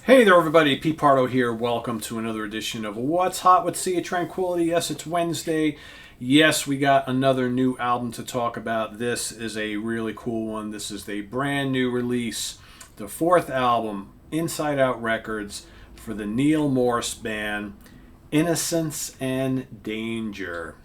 Hey there, everybody. Pete Pardo here. Welcome to another edition of What's Hot with Sea of Tranquility. Yes, it's Wednesday. Yes, we got another new album to talk about. This is a really cool one. This is a brand new release, the fourth album, Inside Out Records, for the Neal Morse Band, Innocence and Danger.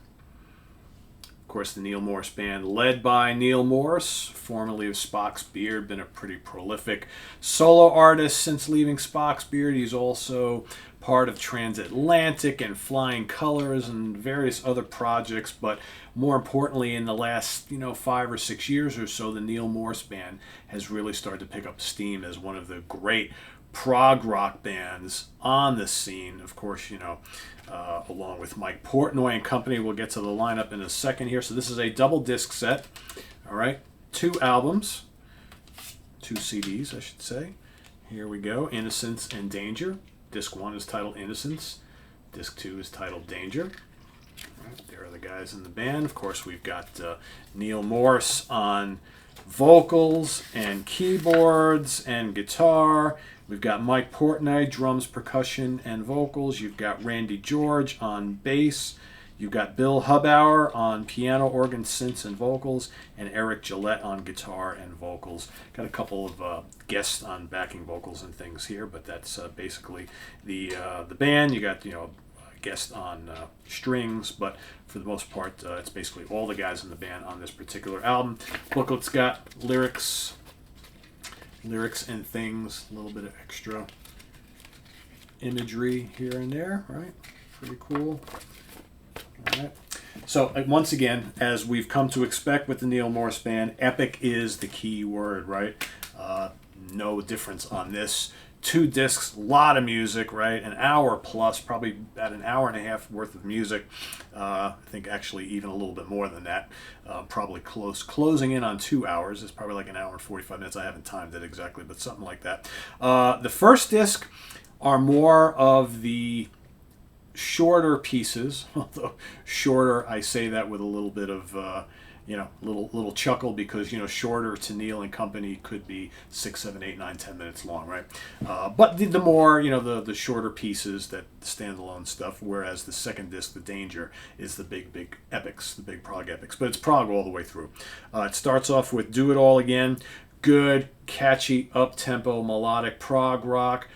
Of course, the Neal Morse Band, led by Neal Morse, formerly of Spock's Beard, been a pretty prolific solo artist since leaving Spock's Beard. He's also part of Transatlantic and Flying Colors and various other projects, but more importantly, in the last 5 or 6 years or so, the Neal Morse Band has really started to pick up steam as one of the great prog rock bands on the scene. Of course, along with Mike Portnoy and company. We'll get to the lineup in a second here. So this is a double disc set. All right, 2 albums, 2 CDs, I should say. Here we go. Innocence and Danger. Disc 1 is titled Innocence. Disc 2 is titled Danger. All right, there are the guys in the band. Of course, we've got Neal Morse on vocals and keyboards and guitar. We've got Mike Portnoy, drums, percussion, and vocals. You've got Randy George on bass. You've got Bill Hubauer on piano, organ, synths, and vocals, and Eric Gillette on guitar and vocals. Got a couple of guests on backing vocals and things here, but that's basically the band. You got a guest on strings, but for the most part, it's basically all the guys in the band on this particular album. Booklet's got lyrics and things, a little bit of extra imagery here and there, right? Pretty cool. All right. So once again, as we've come to expect with the Neal Morse Band, epic is the key word, right? No difference on this. 2 discs, a lot of music, right? An hour plus, probably about an hour and a half worth of music. I think actually even a little bit more than that. Probably closing in on 2 hours. It's probably like an hour and 45 minutes. I haven't timed it exactly, but something like that. The first disc are more of the shorter pieces. Although shorter, I say that with a little bit of little chuckle, because shorter to Neal and company could be 6, 7, 8, 9, 10 minutes long, right? But the more the shorter pieces, that standalone stuff. Whereas the second disc, the Danger, is the big epics, the big prog epics. But it's prog all the way through. It starts off with "Do It All Again," good, catchy, up-tempo, melodic prog rock.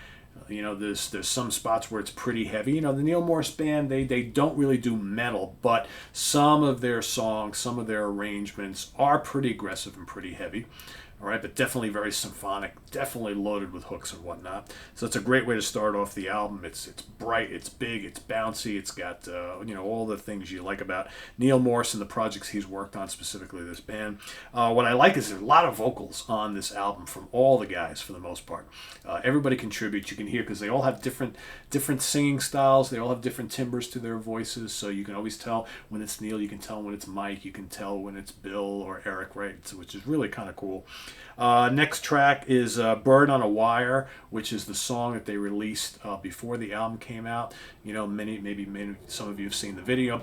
There's some spots where it's pretty heavy. The Neal Morse Band, they don't really do metal, but some of their songs, some of their arrangements are pretty aggressive and pretty heavy. All right, but definitely very symphonic, definitely loaded with hooks and whatnot. So it's a great way to start off the album. It's bright, it's big, it's bouncy, it's got all the things you like about Neal Morse and the projects he's worked on, specifically this band. What I like is there's a lot of vocals on this album from all the guys for the most part. Everybody contributes. You can hear, because they all have different singing styles. They all have different timbres to their voices, so you can always tell when it's Neal. You can tell when it's Mike. You can tell when it's Bill or Eric, right? So, which is really kind of cool. Next track is "Bird on a Wire," which is the song that they released before the album came out. Maybe some of you have seen the video.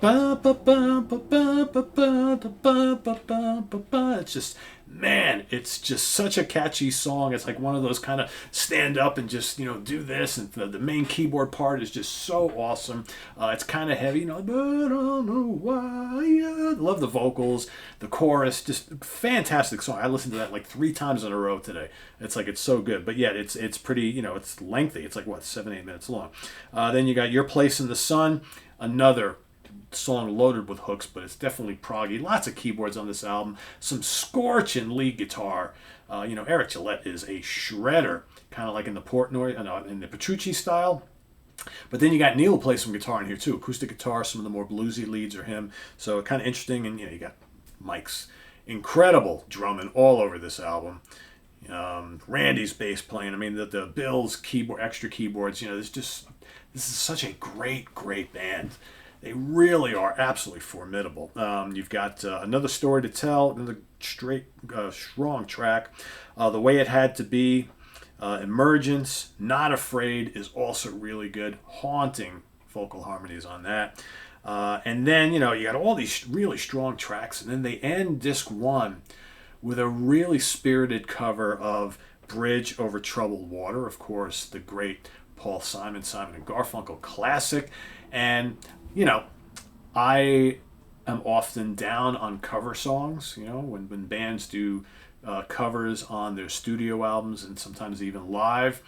It's just, man, it's just such a catchy song. It's like one of those kind of stand up and just do this, and the main keyboard part is just so awesome. It's kind of heavy, "Bird on a Wire." Love the vocals, the chorus, just fantastic song. I listened to that like 3 times in a row today. It's so good. But yeah, it's pretty, it's lengthy. It's like 7, 8 minutes long. Then you got "Your Place in the Sun," another song loaded with hooks, but it's definitely proggy. Lots of keyboards on this album. Some scorching lead guitar. Eric Gillette is a shredder, kind of like in the Portnoy, in the Petrucci style. But then you got Neal play some guitar in here too. Acoustic guitar, some of the more bluesy leads are him. So kind of interesting. And you got Mike's incredible drumming all over this album. Randy's bass playing. I mean, the Bill's keyboard, extra keyboards. This is such a great band. They really are absolutely formidable. You've got Another Story to Tell, another strong track. The Way It Had to Be, Emergence, Not Afraid is also really good. Haunting vocal harmonies on that. And then, you got all these really strong tracks, and then they end disc 1 with a really spirited cover of Bridge Over Troubled Water, of course, the great Paul Simon and Garfunkel classic. And, you know, I am often down on cover songs, you know, when bands do covers on their studio albums and sometimes even live.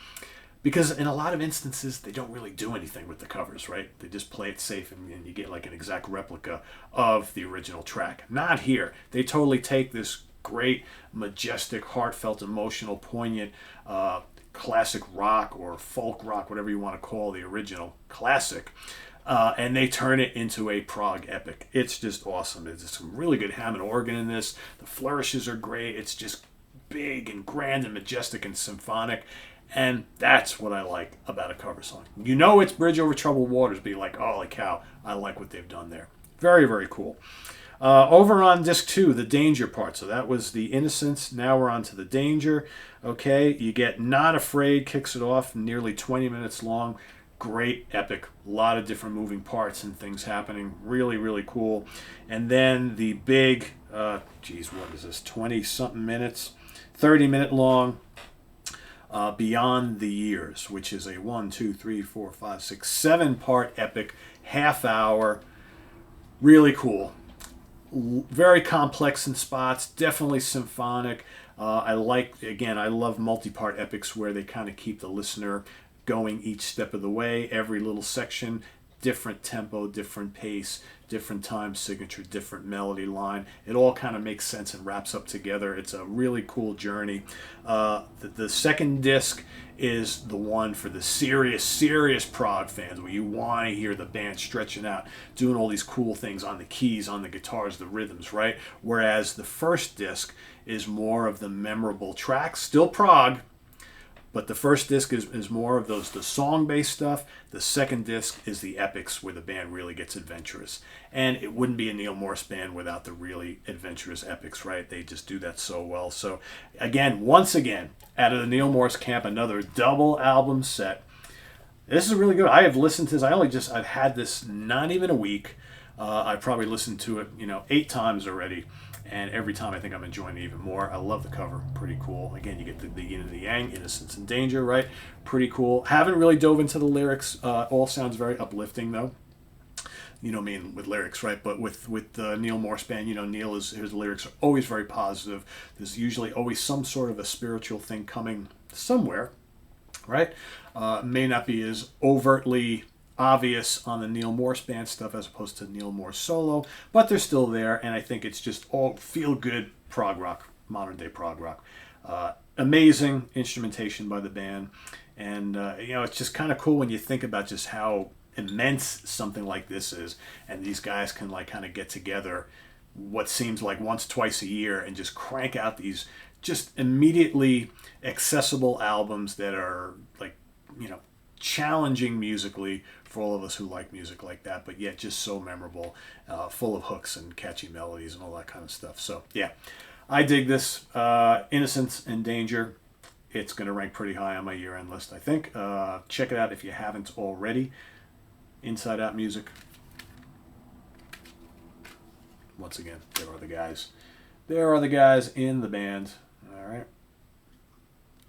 Because in a lot of instances, they don't really do anything with the covers, right? They just play it safe and you get like an exact replica of the original track. Not here. They totally take this great, majestic, heartfelt, emotional, poignant classic rock or folk rock, whatever you want to call the original classic, and they turn it into a prog epic. It's just awesome. There's some really good Hammond organ in this. The flourishes are great. It's just big and grand and majestic and symphonic. And that's what I like about a cover song. You know it's Bridge Over Troubled Waters, but you're like, holy cow, I like what they've done there. Very, very cool. Over on disc 2, the Danger part. So that was the Innocence. Now we're on to the Danger. Okay, you get Not Afraid, kicks it off, nearly 20 minutes long. Great, epic, a lot of different moving parts and things happening. Really, really cool. And then the big, what is this, 20-something minutes, 30-minute long, Beyond the Years, which is a 7-part epic, half hour. Really cool. Very complex in spots, definitely symphonic. I love multi-part epics where they kind of keep the listener going each step of the way. Every little section, different tempo, different pace, different time signature, different melody line. It all kind of makes sense and wraps up together. It's a really cool journey. The second disc is the one for the serious prog fans, where you want to hear the band stretching out, doing all these cool things on the keys, on the guitars, the rhythms, right? Whereas the first disc is more of the memorable tracks, still prog, but the first disc is more of the song-based stuff. The second disc is the epics, where the band really gets adventurous. And it wouldn't be a Neal Morse Band without the really adventurous epics, right? They just do that so well. So once again, out of the Neal Morse camp, another double album set. This is really good. I have listened to this. I've had this not even a week. I've probably listened to it, 8 times already. And every time I think I'm enjoying it even more. I love the cover. Pretty cool. Again, you get the yin and the yang, Innocence and Danger, right? Pretty cool. Haven't really dove into the lyrics. All sounds very uplifting, though. With lyrics, right? But with Neal Morse Band, his lyrics are always very positive. There's usually always some sort of a spiritual thing coming somewhere, right? May not be as overtly obvious on the Neal Morse Band stuff as opposed to Neal Morse solo, but they're still there, and I think it's just all feel-good prog rock, modern-day prog rock. Amazing instrumentation by the band, and it's just kind of cool when you think about just how immense something like this is, and these guys can kind of get together what seems like once, twice a year and just crank out these just immediately accessible albums that are challenging musically for all of us who like music like that, but yet just so memorable, full of hooks and catchy melodies and all that kind of stuff. So yeah, I dig this. Innocence and Danger. It's going to rank pretty high on my year-end list, I think. Check it out if you haven't already. Inside Out Music. Once again, there are the guys. There are the guys in the band. All right.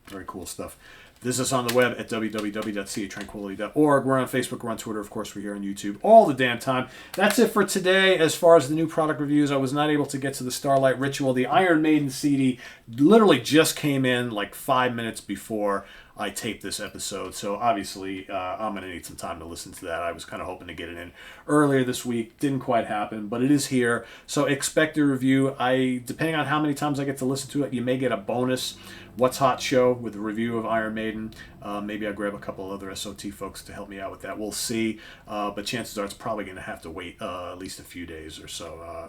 Very cool stuff. Visit us on the web at www.seatranquility.org. We're on Facebook, we're on Twitter, of course, we're here on YouTube all the damn time. That's it for today. As far as the new product reviews, I was not able to get to the Starlight Ritual. The Iron Maiden CD literally just came in 5 minutes before I taped this episode, so obviously I'm going to need some time to listen to that. I was kind of hoping to get it in earlier this week. Didn't quite happen, but it is here, so expect a review. Depending on how many times I get to listen to it, you may get a bonus What's Hot show with a review of Iron Maiden. Maybe I'll grab a couple other SOT folks to help me out with that. We'll see, but chances are it's probably going to have to wait at least a few days or so.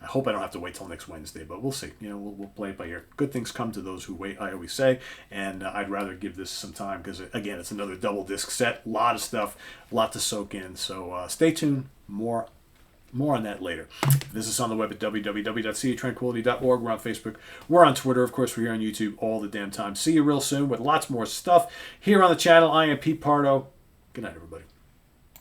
I hope I don't have to wait till next Wednesday, but we'll see. We'll play it by ear. Good things come to those who wait, I always say, and I'd rather give this some time because, again, it's another double disc set. A lot of stuff, a lot to soak in, so stay tuned. More on that later. Visit us on the web at www.seatranquility.org. We're on Facebook. We're on Twitter. Of course, we're here on YouTube all the damn time. See you real soon with lots more stuff here on the channel. I am Pete Pardo. Good night, everybody.